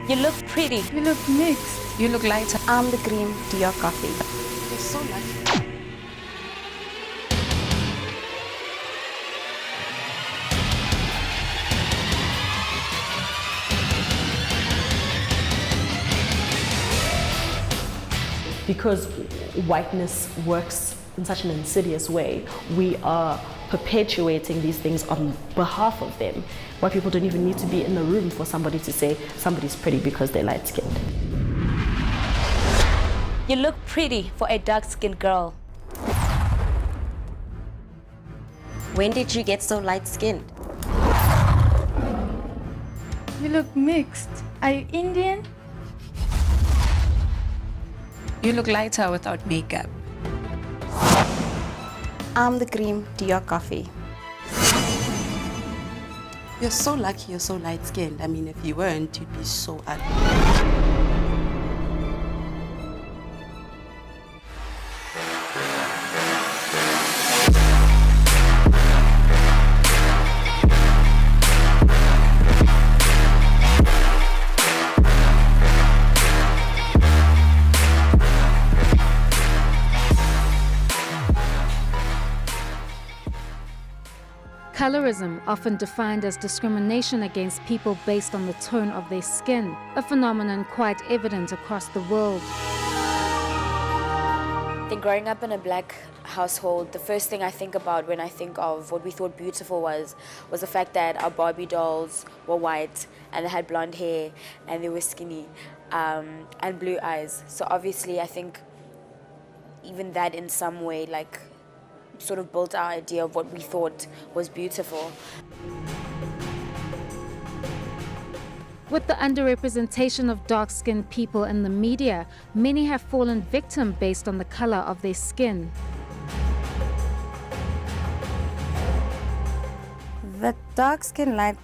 You look pretty. You look mixed. You look lighter. I'm the cream to your coffee. You're so lucky. Because whiteness works in such an insidious way, we are perpetuating these things on behalf of them. White people don't even need to be in the room for somebody to say somebody's pretty because they're light-skinned. You look pretty for a dark-skinned girl. When did you get so light-skinned? You look mixed. Are you Indian? You look lighter without makeup. I'm the cream to your coffee. You're so lucky you're so light-skinned. I mean, if you weren't, you'd be so ugly. Colorism, often defined as discrimination against people based on the tone of their skin, a phenomenon quite evident across the world. I think growing up in a black household, the first thing I think about when I think of what we thought beautiful was the fact that our Barbie dolls were white and they had blonde hair and they were skinny and blue eyes. So obviously I think even that in some way like sort of built our idea of what we thought was beautiful. With the underrepresentation of dark-skinned people in the media, many have fallen victim based on the color of their skin. The dark skin, light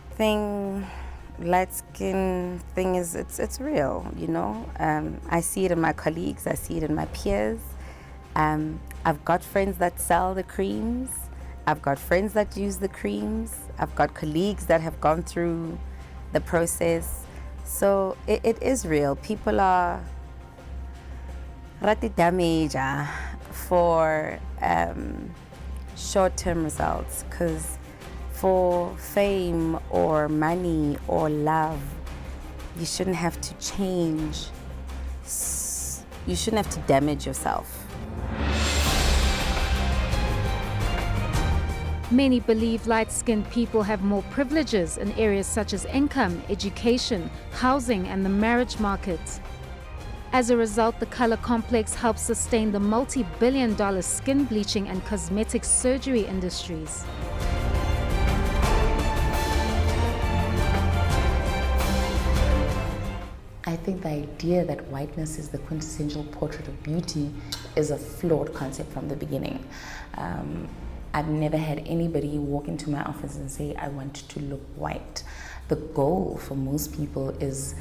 skin thing is, it's real, you know. I see it in my colleagues, I see it in my peers. I've got friends that sell the creams. I've got friends that use the creams. I've got colleagues that have gone through the process. So it is real. People are rati damage for short-term results, because for fame or money or love, you shouldn't have to change. You shouldn't have to damage yourself. Many believe light-skinned people have more privileges in areas such as income, education, housing, and the marriage market. As a result, the color complex helps sustain the multi-billion-dollar skin bleaching and cosmetic surgery industries. I think the idea that whiteness is the quintessential portrait of beauty is a flawed concept from the beginning. I've never had anybody walk into my office and say, I want to look white. The goal for most people is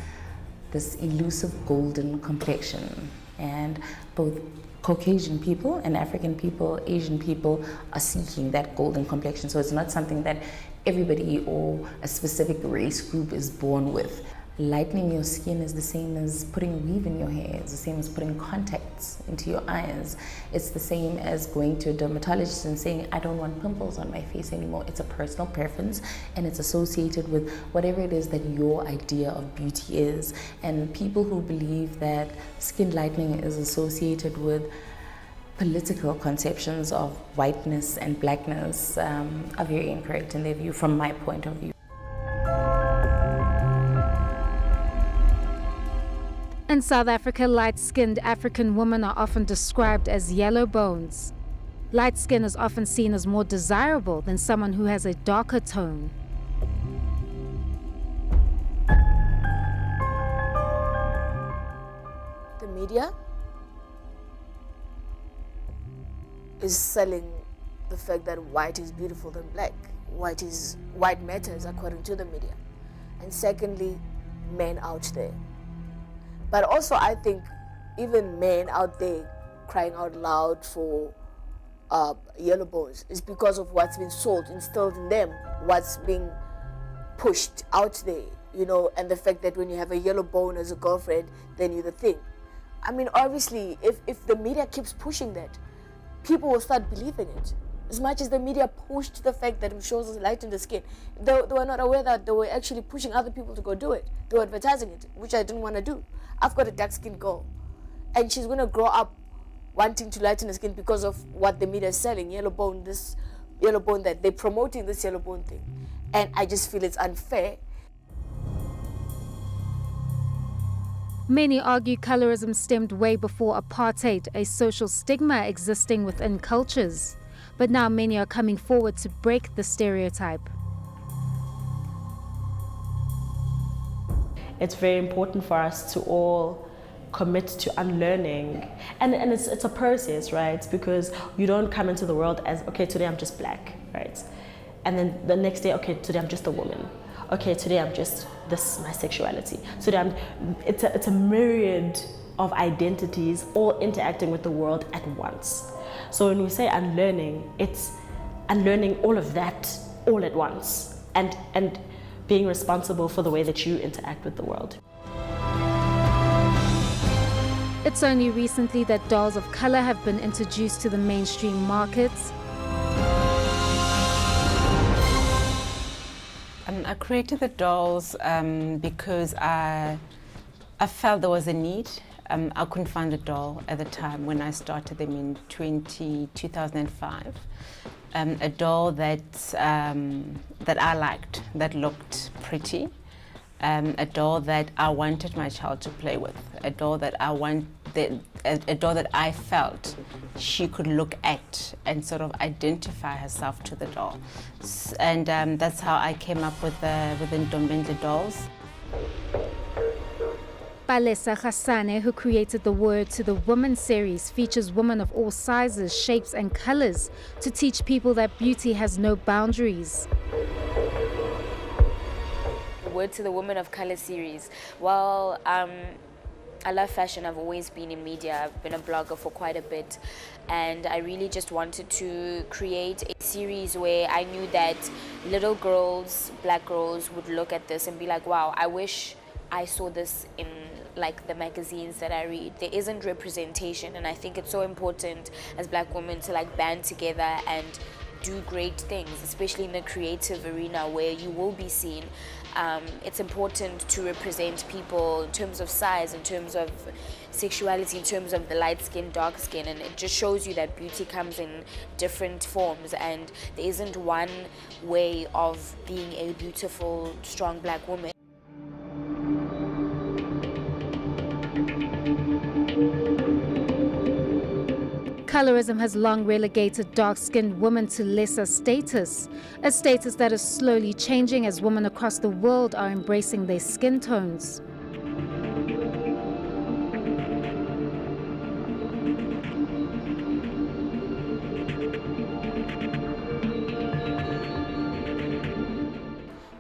this elusive golden complexion. And both Caucasian people and African people, Asian people are seeking that golden complexion. So it's not something that everybody or a specific race group is born with. Lightening your skin is the same as putting a weave in your hair. It's the same as putting contacts into your eyes. It's the same as going to a dermatologist and saying, I don't want pimples on my face anymore. It's a personal preference, and it's associated with whatever it is that your idea of beauty is. And people who believe that skin lightening is associated with political conceptions of whiteness and blackness are very incorrect in their view, from my point of view. In South Africa, light-skinned African women are often described as yellow bones. Light skin is often seen as more desirable than someone who has a darker tone. The media is selling the fact that white is beautiful than black. White matters according to the media. And secondly, men out there. But also I think even men out there crying out loud for yellow bones is because of what's been sold, instilled in them, what's being pushed out there. you know, and the fact that when you have a yellow bone as a girlfriend, then you're the thing. I mean, obviously, if the media keeps pushing that, people will start believing it. As much as the media pushed the fact that it shows us light in the skin, they were not aware that they were actually pushing other people to go do it. They were advertising it, which I didn't want to do. I've got a dark-skinned girl, and she's going to grow up wanting to lighten the skin because of what the media is selling, yellow bone, this yellow bone, that they're promoting this yellow bone thing. And I just feel it's unfair. Many argue colorism stemmed way before apartheid, a social stigma existing within cultures. But now many are coming forward to break the stereotype. It's very important for us to all commit to unlearning. And it's a process, right? Because you don't come into the world as, okay, today I'm just black, right? And then the next day, okay, today I'm just a woman. Okay, today I'm just, this is my sexuality. Today it's a myriad of identities all interacting with the world at once. So when we say unlearning, it's unlearning all of that all at once and being responsible for the way that you interact with the world. It's only recently that dolls of color have been introduced to the mainstream markets. I created the dolls because I felt there was a need. I couldn't find a doll at the time when I started them in 2005. A doll that I liked, that looked pretty, a doll that I wanted my child to play with, a doll that a doll that I felt she could look at and sort of identify herself to the doll, and that's how I came up with the Ndombendle dolls. Palesa Hassane, who created the Word to the Woman series, features women of all sizes, shapes and colors to teach people that beauty has no boundaries. The Word to the Woman of Color series. Well, I love fashion. I've always been in media. I've been a blogger for quite a bit. And I really just wanted to create a series where I knew that little girls, black girls, would look at this and be like, wow, I wish I saw this in like the magazines that I read. There isn't representation, and I think it's so important as black women to like band together and do great things, especially in the creative arena where you will be seen. It's important to represent people in terms of size, in terms of sexuality, in terms of the light skin, dark skin, and it just shows you that beauty comes in different forms and there isn't one way of being a beautiful, strong black woman. Colorism has long relegated dark-skinned women to lesser status, a status that is slowly changing as women across the world are embracing their skin tones.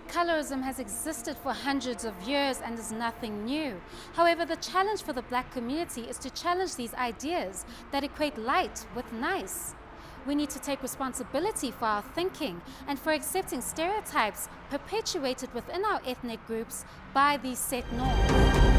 Colorism has existed for hundreds of years and is nothing new. However, the challenge for the black community is to challenge these ideas that equate light with nice. We need to take responsibility for our thinking and for accepting stereotypes perpetuated within our ethnic groups by these set norms.